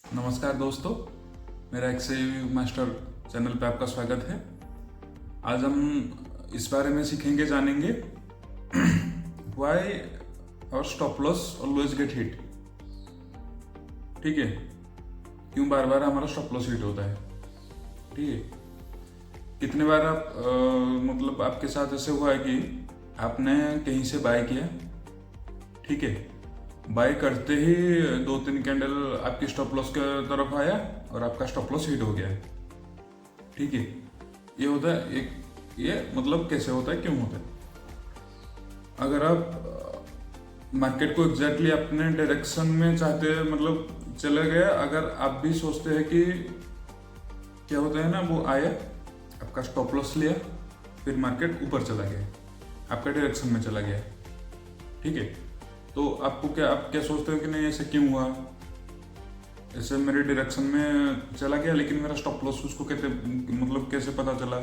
नमस्कार दोस्तों, मेरा एक्सेल मास्टर चैनल पे आपका स्वागत है। आज हम इस बारे में सीखेंगे, जानेंगे व्हाई और stop loss always get hit. ठीक है, क्यों बार बार हमारा स्टॉप लॉस हिट होता है। ठीक है, कितने बार आप मतलब आपके साथ ऐसे हुआ है कि आपने कहीं से बाय किया, ठीक है, बाय करते ही 2-3 कैंडल आपकी स्टॉप लॉस के तरफ आया और आपका स्टॉप लॉस हिट हो गया। ठीक है, ये होता है ये मतलब कैसे होता है, क्यों होता है। अगर आप मार्केट को एग्जैक्टली अपने डायरेक्शन में चाहते मतलब चले गए, अगर आप भी सोचते हैं कि क्या होता है ना, वो आया, आपका स्टॉप लॉस लिया, फिर मार्केट ऊपर चला गया, आपका डायरेक्शन में चला गया। ठीक है, तो आपको आप क्या सोचते हो कि नहीं ऐसे क्यों हुआ, ऐसे मेरे डायरेक्शन में चला गया लेकिन मेरा स्टॉप लॉस उसको कहते मतलब कैसे पता चला,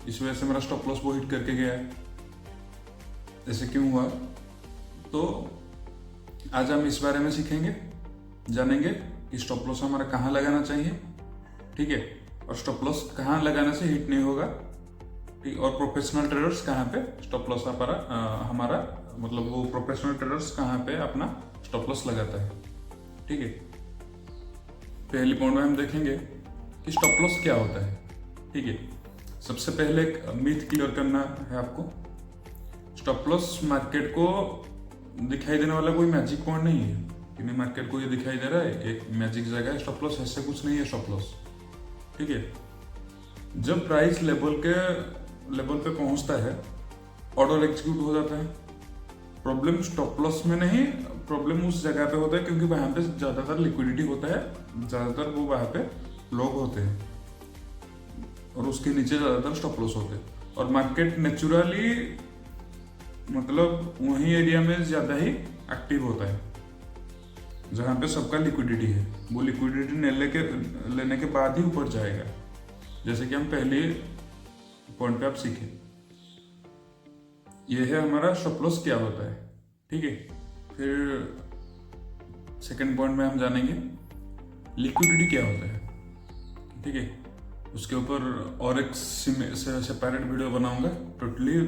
इस वजह से मेरा स्टॉप लॉस वो हिट करके गया, ऐसे क्यों हुआ। तो आज हम इस बारे में सीखेंगे, जानेंगे कि स्टॉप लॉस हमारा कहाँ लगाना चाहिए, ठीक है, और स्टॉप लॉस कहाँ लगाने से हिट नहीं होगा, ठीक, और प्रोफेशनल ट्रेडर्स कहाँ पे स्टॉप लॉस हमारा मतलब वो प्रोफेशनल ट्रेडर्स कहाँ पे अपना स्टॉप लॉस लगाता है। ठीक है, पहली पॉइंट में हम देखेंगे कि स्टॉप लॉस क्या होता है। ठीक है, सबसे पहले एक मिथ क्लियर करना है आपको। स्टॉप लॉस मार्केट को दिखाई देने वाला कोई मैजिक पॉइंट नहीं है कि नहीं मार्केट को ये दिखाई दे रहा है एक मैजिक जगह है स्टॉप लॉस, ऐसे कुछ नहीं है स्टॉप लॉस। ठीक है, जब प्राइस लेवल पे पहुंचता है, ऑर्डर एग्जीक्यूट हो जाता है। प्रॉब्लम स्टॉप लॉस में नहीं, प्रॉब्लम उस जगह पे होता है क्योंकि वहां पे ज्यादातर लिक्विडिटी होता है, ज्यादातर वो वहां पे लोग होते हैं और उसके नीचे ज्यादातर स्टॉप लॉस होते हैं। और मार्केट नेचुरली मतलब वही एरिया में ज्यादा ही एक्टिव होता है जहां पे सबका लिक्विडिटी है। वो लिक्विडिटी लेने के बाद ही ऊपर जाएगा, जैसे कि हम पहले पॉइंट पे आप सीखे। ये है हमारा स्टॉप लॉस क्या होता है। ठीक है, फिर सेकंड पॉइंट में हम जानेंगे लिक्विडिटी क्या होता है। ठीक है, उसके ऊपर और एक सेपरेट वीडियो बनाऊंगा, टोटली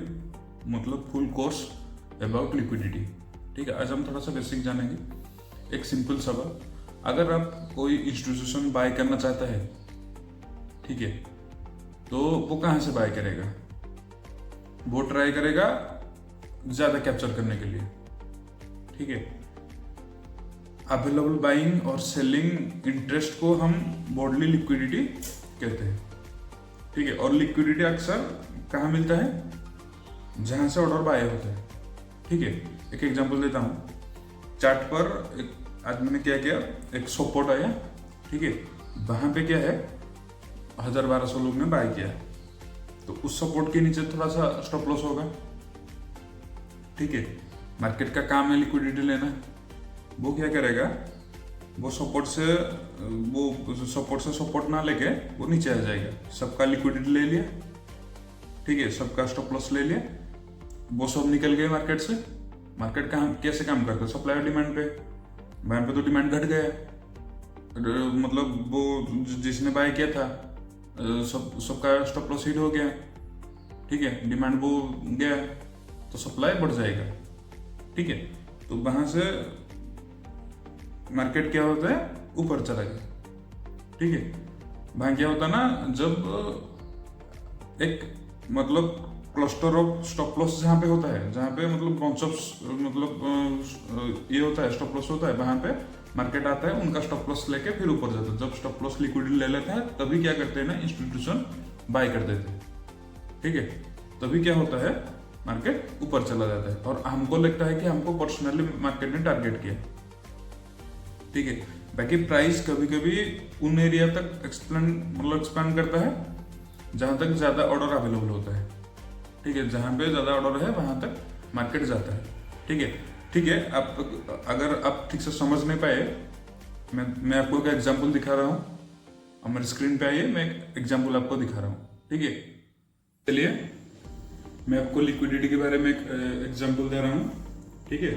मतलब फुल कोर्स अबाउट लिक्विडिटी। ठीक है, आज हम थोड़ा सा बेसिक जानेंगे। एक सिंपल सवाल, अगर आप कोई इंस्टीट्यूशन बाय करना चाहता है, ठीक है, तो वो कहाँ से बाय करेगा, वो ट्राई करेगा ज्यादा कैप्चर करने के लिए। ठीक है, अवेलेबल बाइंग और सेलिंग इंटरेस्ट को हम ब्रॉडली लिक्विडिटी कहते हैं। ठीक है, और लिक्विडिटी अक्सर कहाँ मिलता है, जहां से ऑर्डर बाय होता है। ठीक है, एक एग्जांपल देता हूं। चार्ट पर आज मैंने क्या किया, एक सपोर्ट आया, ठीक है, वहां पे क्या है 1000-1200 लोग ने बाय किया, तो उस सपोर्ट के नीचे थोड़ा सा स्टॉप लॉस होगा। ठीक है, मार्केट का काम है लिक्विडिटी लेना, वो क्या करेगा, वो सपोर्ट से सपोर्ट ना लेके वो नीचे आ जाएगा, सबका लिक्विडिटी ले लिया, ठीक है, सबका स्टॉप लॉस ले लिया, वो सब निकल गए मार्केट से। मार्केट कैसे काम करता है, सप्लाई और डिमांड पे। वहां पे तो डिमांड घट गया, मतलब वो जिसने बाय किया था सबका स्टॉप लॉस हिट हो गया। ठीक है, डिमांड वो गया तो सप्लाई बढ़ जाएगा। ठीक है, तो वहां से मार्केट क्या होता है, ऊपर चला गया। ठीक है, वहां क्या होता है ना, जब एक मतलब क्लस्टर ऑफ स्टॉप लॉस जहाँ पे होता है, जहाँ पे मतलब ब्रांच ऑफ मतलब ये होता है स्टॉप लॉस होता है, वहां पे मार्केट आता है, उनका स्टॉप लॉस लेके फिर ऊपर जाता है। जब स्टॉप लॉस लिक्विडिटी ले लेते हैं तभी क्या करते हैं ना, इंस्टीट्यूशन बाय कर देते हैं। ठीक है, तभी क्या होता है, मार्केट ऊपर चला जाता है और हमको लगता है कि हमको पर्सनली मार्केट ने टारगेट किया। ठीक है, बाकी प्राइस कभी कभी उन एरिया तक एक्सपांड करता है जहां तक ज्यादा ऑर्डर अवेलेबल होता है। ठीक है, जहां पे ज्यादा ऑर्डर है वहां तक मार्केट जाता है। ठीक है, ठीक है, आप अगर आप ठीक से समझ नहीं पाए, मैं आपको एक एग्जांपल दिखा रहा हूँ, हमारे स्क्रीन पे आइए, मैं एक एग्जांपल आपको दिखा रहा हूँ। ठीक है, चलिए मैं आपको लिक्विडिटी के बारे में एक एग्जांपल दे रहा हूँ। ठीक है,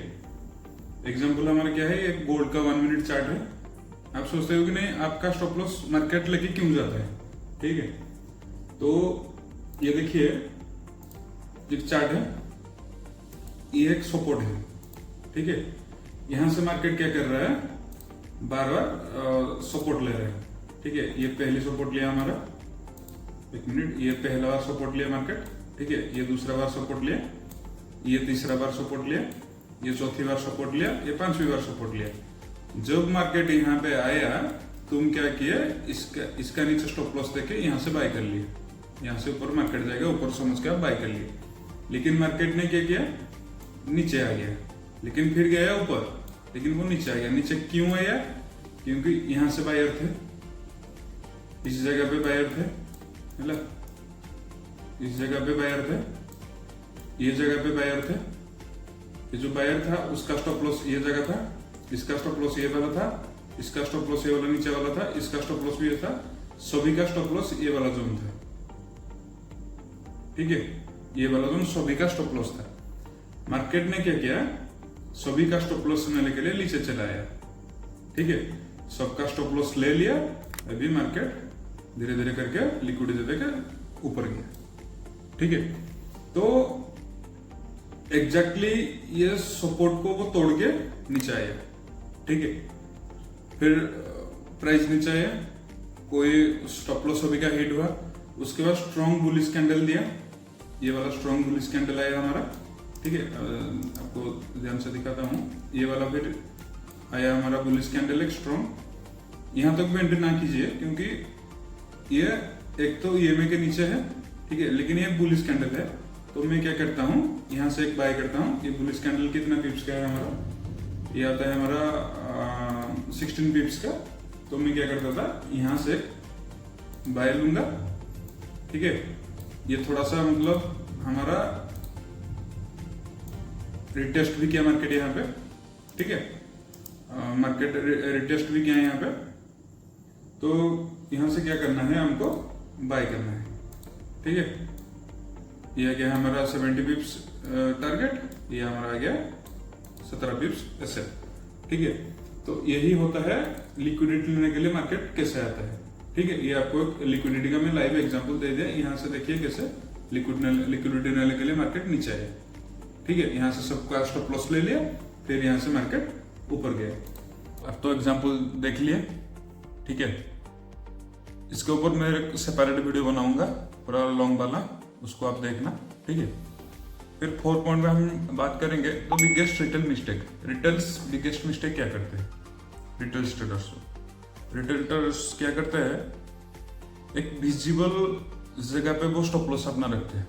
एग्जांपल हमारा क्या है, एक गोल्ड का 1 मिनट चार्ट है। आप सोचते हो कि नहीं आपका स्टॉप लॉस मार्केट लेके क्यों जाता है, ठीक है। तो ये देखिए एक चार्ट है, ये एक सपोर्ट है, ठीक है। यहां से मार्केट क्या कर रहा है, बार बार सपोर्ट ले रहा है, ठीक है। ये पहली सपोर्ट लिया हमारा, एक मिनट, ये पहला बार सपोर्ट लिया मार्केट, ठीक है। ये दूसरा बार सपोर्ट लिया, ये तीसरा बार सपोर्ट लिया, ये चौथी बार सपोर्ट लिया, ये पांचवी बार सपोर्ट लिया। जब मार्केट यहाँ पे आया तुम क्या किया, इसका नीचे स्टॉप लॉस देके यहाँ से बाय कर लिया, यहाँ से ऊपर मार्केट जाएगा ऊपर समझ के आप बाय कर लिए। लेकिन मार्केट ने क्या किया, नीचे आ गया, लेकिन फिर गया ऊपर, लेकिन वो नीचे आ गया। नीचे क्यों आया, क्योंकि यहाँ से बायर थे, इस जगह पे बायर थे, मतलब इस जगह पे बायर थे, ये जगह पे बायर थे। ये जो बायर था उसका स्टॉप लॉस ये जगह था, इसका स्टॉप लॉस ये वाला था, इसका स्टॉप लॉस ये वाला नीचे वाला था, इसका स्टॉप लॉस भी ये था, सभी का स्टॉप लॉस ये वाला जोन था, ठीक है। ये वाला जोन सभी का स्टॉप लॉस था। मार्केट ने क्या किया, सभी का स्टॉप लॉस लेने के लिए नीचे चला आया, ठीक है। सबका स्टॉप लॉस ले लिया, अभी मार्केट धीरे धीरे करके लिक्विडिटी देकर ऊपर गया, ठीक है। तो एग्जैक्टली ये सपोर्ट को वो तोड़ के नीचे आया, ठीक है। फिर प्राइस नीचे आया, कोई स्टॉप लॉस सभी का हिट हुआ, उसके बाद स्ट्रॉन्ग बुलिश कैंडल दिया, ये वाला स्ट्रॉन्ग बुलिश कैंडल आया हमारा, ठीक है। आपको ध्यान से दिखाता हूँ, ये वाला फिर आया हमारा बुलिश कैंडल एक स्ट्रॉन्ग। यहां तक भी एंट्री ना कीजिए क्योंकि ये एक तो ईएमए के नीचे है, ठीक है, लेकिन ये बुलिश कैंडल है। तो मैं क्या करता हूँ, यहाँ से एक बाय करता हूँ। ये बुलिश कैंडल कितना पिप्स का है हमारा, ये आता है हमारा 16 पिप्स का। तो मैं क्या करता था, यहाँ से बाय लूंगा, ठीक है। ये थोड़ा सा मतलब हमारा रिटेस्ट भी किया मार्केट यहाँ पे, ठीक है। मार्केट रिटेस्ट भी किया यहाँ पे। तो यहाँ से क्या करना है, हमको बाय करना है, ठीक है। ये आ गया हमारा 70 पिप्स टारगेट, ये हमारा आ गया 17 पिप्स ऐसे, ठीक है। तो यही होता है लिक्विडिटी लेने के लिए मार्केट कैसे आता है, ठीक है। ये आपको लिक्विडिटी का मैं लाइव एग्जांपल दे दिया। यहाँ से देखिए कैसे लिक्विडिटी लेने के लिए मार्केट नीचे आया, ठीक है। यहाँ से सबका स्टॉप लॉस ले लिया, फिर यहाँ से मार्केट ऊपर गया। अब तो एग्जांपल देख लिए, ठीक है। इसके ऊपर मैं एक सेपरेट वीडियो बनाऊंगा पूरा लॉन्ग वाला, उसको आप देखना, ठीक है। फिर 4 पॉइंट में हम बात करेंगे तो biggest retail mistake. Retails biggest mistake क्या करते हैं, रिटेल ट्रेडर्स क्या करते हैं, एक विजिबल जगह पे वो स्टॉप लॉस अपना रखते हैं।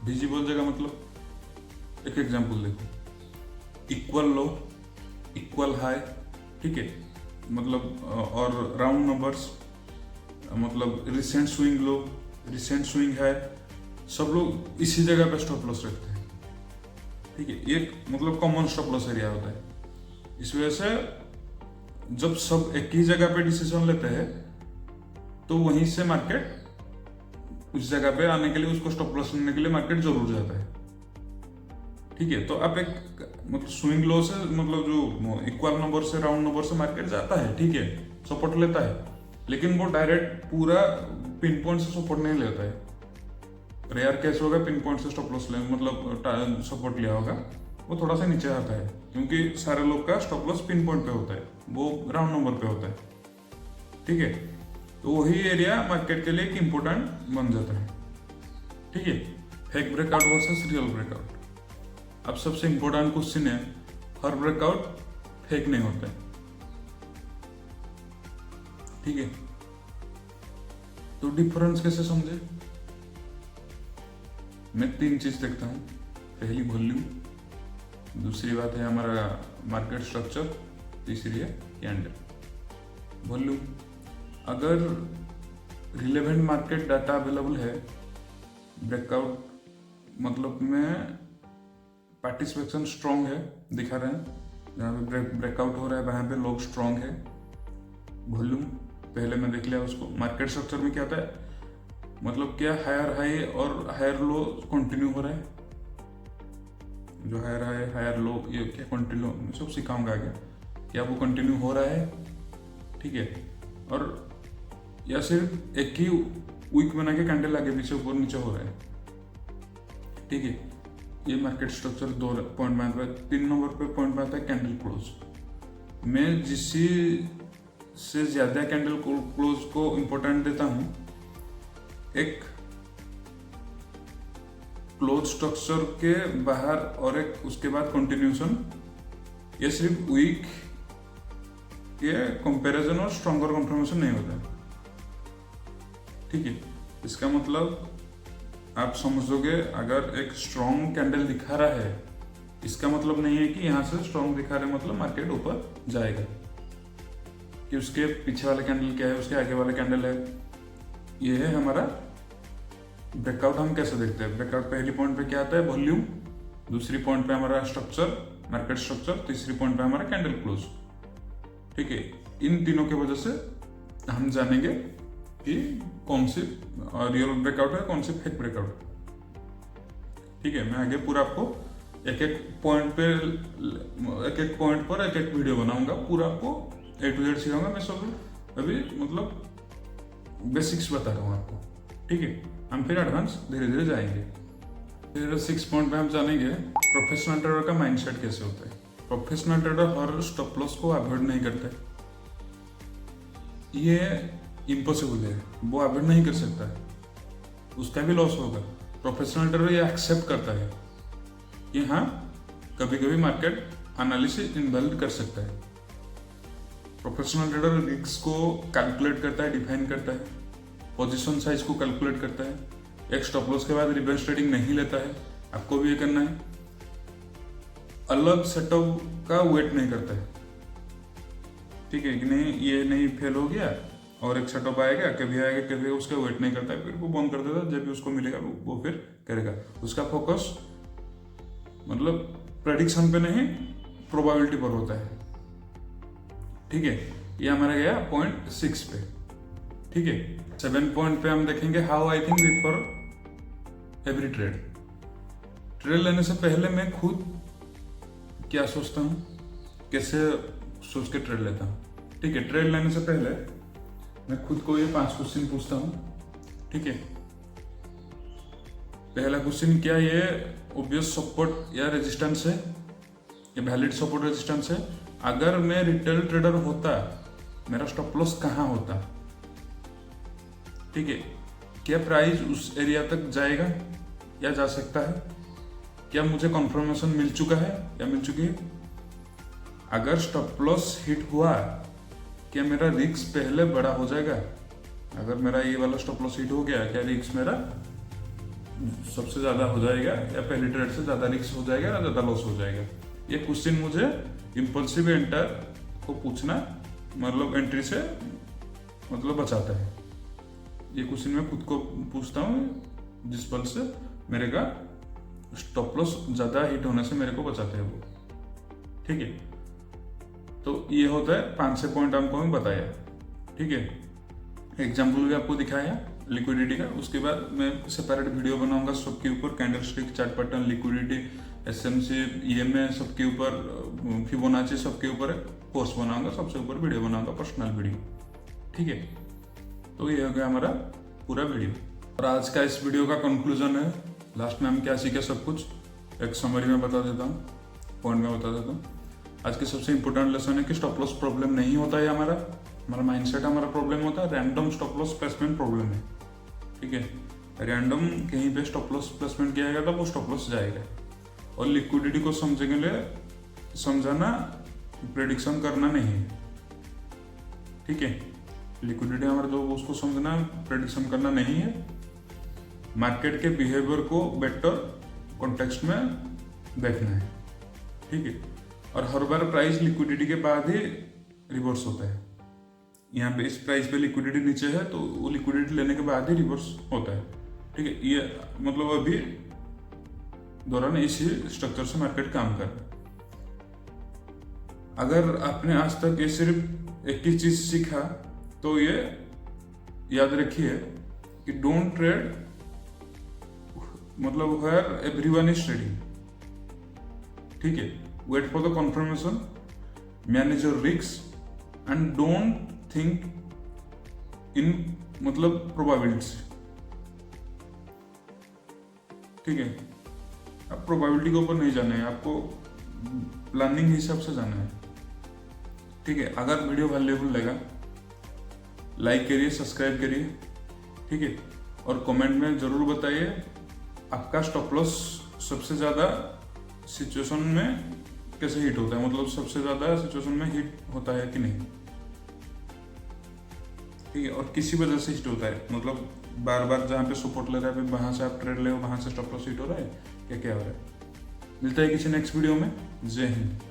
विजिबल जगह मतलब एक एग्जांपल देखो, इक्वल लो, इक्वल हाई, ठीक है, मतलब और राउंड नंबर्स, मतलब recent swing low, recent swing है, सब लोग इसी जगह पे स्टॉप लॉस रखते हैं, ठीक है। ये मतलब कॉमन स्टॉप लॉस एरिया होता है। इस वजह से जब सब एक ही जगह पे डिसीजन लेते हैं तो वहीं से मार्केट उस जगह पे आने के लिए, उसको स्टॉप लॉस लेने के लिए मार्केट जरूर जाता है, ठीक है। तो आप एक मतलब स्विंग लो से, मतलब जो इक्वल नंबर से, राउंड नंबर से मार्केट जाता है, ठीक है, सपोर्ट लेता है, लेकिन वो डायरेक्ट पूरा पिन पॉइंट से सपोर्ट नहीं लेता है। रेयर केस होगा पिन पॉइंट से स्टॉप लॉस ले, मतलब सपोर्ट लिया होगा, वो थोड़ा सा नीचे आता है क्योंकि सारे लोग का स्टॉप लॉस पिन पॉइंट पे होता है, वो राउंड नंबर पे होता है, ठीक है। तो वही एरिया मार्केट के लिए एक इम्पोर्टेंट बन जाता है, ठीक है। Fake breakout versus real breakout. अब सबसे इम्पोर्टेंट क्वेश्चन है, हर ब्रेकआउट फेक नहीं होता है, ठीक है। तो डिफरेंस कैसे समझे, मैं 3 चीज देखता हूँ। पहली वॉल्यूम, दूसरी बात है हमारा मार्केट स्ट्रक्चर, तीसरी है कैंडल। वॉल्यूम, अगर रिलेवेंट मार्केट डाटा अवेलेबल है, ब्रेकआउट मतलब में पार्टिसिपेशन स्ट्रॉन्ग है, दिखा रहे हैं, जहाँ पे ब्रेकआउट हो रहा है वहां पे लोग स्ट्रॉन्ग है, वॉल्यूम पहले मैं देख लिया उसको। मार्केट स्ट्रक्चर में क्या होता है, मतलब क्या हायर हाई और हायर लो कंटिन्यू हो रहा है, जो हायर हाई हायर लो ये क्या कंटिन्यू, सब सिखाऊंगा आगे। क्या वो कंटिन्यू हो रहा है, ठीक है, और या सिर्फ एक ही वीक बना के कैंडल आगे पीछे ऊपर नीचे हो रहा है, ठीक है। ये मार्केट स्ट्रक्चर 2 पॉइंट में आता है। 3 नंबर पे पॉइंट में आता है कैंडल क्लोज। मैं जिससे से ज्यादा कैंडल क्लोज को इंपॉर्टेंट देता हूं, एक क्लोज स्ट्रक्चर के बाहर और एक उसके बाद कंटिन्यूशन, ये सिर्फ वीक के कंपैरिजन और स्ट्रॉन्गर कंफर्मेशन नहीं होता, ठीक है। इसका मतलब आप समझोगे, अगर एक स्ट्रॉन्ग कैंडल दिखा रहा है, इसका मतलब नहीं है कि यहां से स्ट्रॉन्ग दिखा रहे मतलब मार्केट ऊपर जाएगा, कि उसके पीछे वाला कैंडल क्या है, उसके आगे वाला कैंडल है। ये है हमारा ब्रेकआउट। हम कैसे देखते हैं ब्रेकआउट? पहली पॉइंट पे क्या आता है? वॉल्यूम। दूसरी पॉइंट पे हमारा स्ट्रक्चर, मार्केट स्ट्रक्चर। तीसरी पॉइंट पे हमारा कैंडल क्लोज, ठीक है। इन तीनों की वजह से हम जानेंगे कि कौन सी रियल ब्रेकआउट है, कौन सी फेक ब्रेकआउट, ठीक है। मैं आगे पूरा आपको एक एक पॉइंट पर एक एक वीडियो बनाऊंगा, पूरा आपको A to Z सिखाऊंगा। मैं सब अभी मतलब बेसिक्स बता रहा हूँ आपको, ठीक है। हम फिर एडवांस धीरे धीरे जाएंगे। फिर 6 पॉइंट पे हम जानेंगे प्रोफेशनल ट्रेडर का माइंडसेट कैसे होता है। प्रोफेशनल ट्रेडर हर स्टॉप लॉस को अवॉइड नहीं करते, ये इम्पॉसिबल है, वो अवॉइड नहीं कर सकता है, उसका भी लॉस होगा। प्रोफेशनल ट्रेडर ये एक्सेप्ट करता है कि हाँ, कभी कभी मार्केट एनालिसिस इन्वॉल्व कर सकता है। प्रोफेशनल ट्रेडर रिस्क को कैलकुलेट करता है, डिफाइन करता है, पोजीशन साइज को कैलकुलेट करता है, एक स्टॉप लॉस के बाद रिवर्स ट्रेडिंग नहीं लेता है। आपको भी ये करना है। अलग सेटअप का वेट नहीं करता है, ठीक है, कि नहीं ये नहीं फेल हो गया और एक सेटअप आएगा, कभी आएगा कभी, उसका वेट नहीं करता है, फिर वो बंद कर देता है। जब भी उसको मिलेगा वो फिर करेगा। उसका फोकस मतलब प्रेडिक्शन पे नहीं, प्रोबेबिलिटी पर होता है, ठीक है। ये हमारा गया पॉइंट 6 पे, ठीक है। 7 पॉइंट पे हम देखेंगे how I think before every trade. Trade लेने से पहले मैं खुद क्या सोचता हूँ, कैसे सोच के ट्रेड लेता हूँ, ठीक है। ट्रेड लेने से पहले मैं खुद को ये 5 क्वेश्चन पूछता हूँ, ठीक है। पहला क्वेश्चन, क्या ये ऑब्वियस सपोर्ट या रेजिस्टेंस है, ये वैलिड सपोर्ट रेजिस्टेंस है? अगर मैं रिटेल ट्रेडर होता, मेरा स्टॉप लॉस कहाँ होता, ठीक है। क्या प्राइस उस एरिया तक जाएगा या जा सकता है? क्या मुझे कंफर्मेशन मिल चुका है या मिल चुकी है? अगर स्टॉप लॉस हिट हुआ, क्या मेरा रिस्क पहले बड़ा हो जाएगा? अगर मेरा ये वाला स्टॉप लॉस हिट हो गया, क्या रिस्क मेरा सबसे ज्यादा हो जाएगा या पहली ट्रेड से ज्यादा रिस्क हो जाएगा या ज्यादा लॉस हो जाएगा? ये क्वेश्चन मुझे इम्पल्सिव एंटर को पूछना, मतलब एंट्री से मतलब बचाता है। ये क्वेश्चन मैं खुद को पूछता हूँ, जिस पल से मेरे का स्टॉप लॉस ज्यादा हिट होने से मेरे को बचाते हैं वो, ठीक है। तो ये होता है 5-6 पॉइंट हमको हमें बताया, ठीक है। एग्जाम्पल भी आपको दिखाया लिक्विडिटी का। उसके बाद मैं सेपरेट वीडियो बनाऊंगा सबके ऊपर, candlestick, chart pattern, liquidity, SMC, EMA सबके ऊपर, फिबोनाची सबके ऊपर कोर्स बनाऊंगा, सबसे ऊपर वीडियो बनाऊंगा, पर्सनल वीडियो, ठीक है। तो ये हो गया हमारा पूरा वीडियो। और आज का इस वीडियो का कंक्लूजन है, लास्ट में हम क्या सीखे सब कुछ एक समरी में बता देता हूँ, पॉइंट में बता देता हूँ। आज की सबसे इंपॉर्टेंट लेसन है कि स्टॉप लॉस प्रॉब्लम नहीं होता है हमारा माइंडसेट हमारा प्रॉब्लम होता है। Random stop loss placement problem है, ठीक है। रैंडम कहीं पे स्टॉप लॉस प्लेसमेंट किया जाएगा तो वो स्टॉप लॉस जाएगा। और लिक्विडिटी को समझने के लिए समझाना, प्रेडिक्शन करना नहीं है, ठीक है। लिक्विडिटी हमारा जो उसको समझना, प्रेडिक्शन करना नहीं है। मार्केट के बिहेवियर को बेटर कॉन्टेक्स्ट में देखना है, ठीक है। और हर बार प्राइस लिक्विडिटी के बाद ही रिवर्स होता है। यहाँ पे इस प्राइस पे लिक्विडिटी नीचे है तो वो लिक्विडिटी लेने के बाद ही रिवर्स होता है, ठीक है। ये मतलब अभी दौरान इसी स्ट्रक्चर से मार्केट काम कर रहा है। अगर आपने आज तक ये सिर्फ एक ही चीज सीखा तो ये याद रखिए कि डोंट ट्रेड मतलब वेयर एवरीवन इज ट्रेडिंग, ठीक है। Wait for the confirmation manage your risk and don't think in मतलब प्रोबेबिलिटीज। ठीक है, अब प्रोबेबिलिटी के ऊपर नहीं जाना है, आपको प्लानिंग हिसाब से जाना है। ठीक है, अगर वीडियो वैल्यूएबल लगा लाइक करिए, सब्सक्राइब करिए। ठीक है, और कमेंट में जरूर बताइए आपका स्टॉप लॉस सबसे ज़्यादा सिचुएशन में कैसे हिट होता है, मतलब सबसे ज़्यादा सिचुएशन में हिट होता है कि नहीं। ठीक है, और किसी वजह से हिट होता है, मतलब बार बार जहाँ पे सपोर्ट ले रहा है वहाँ से आप ट्रेड ले, वहाँ से स्टॉप लॉस हिट हो रहा है, क्या क्या हो रहा है। मिलता है किसी नेक्स्ट वीडियो में। जय हिंद।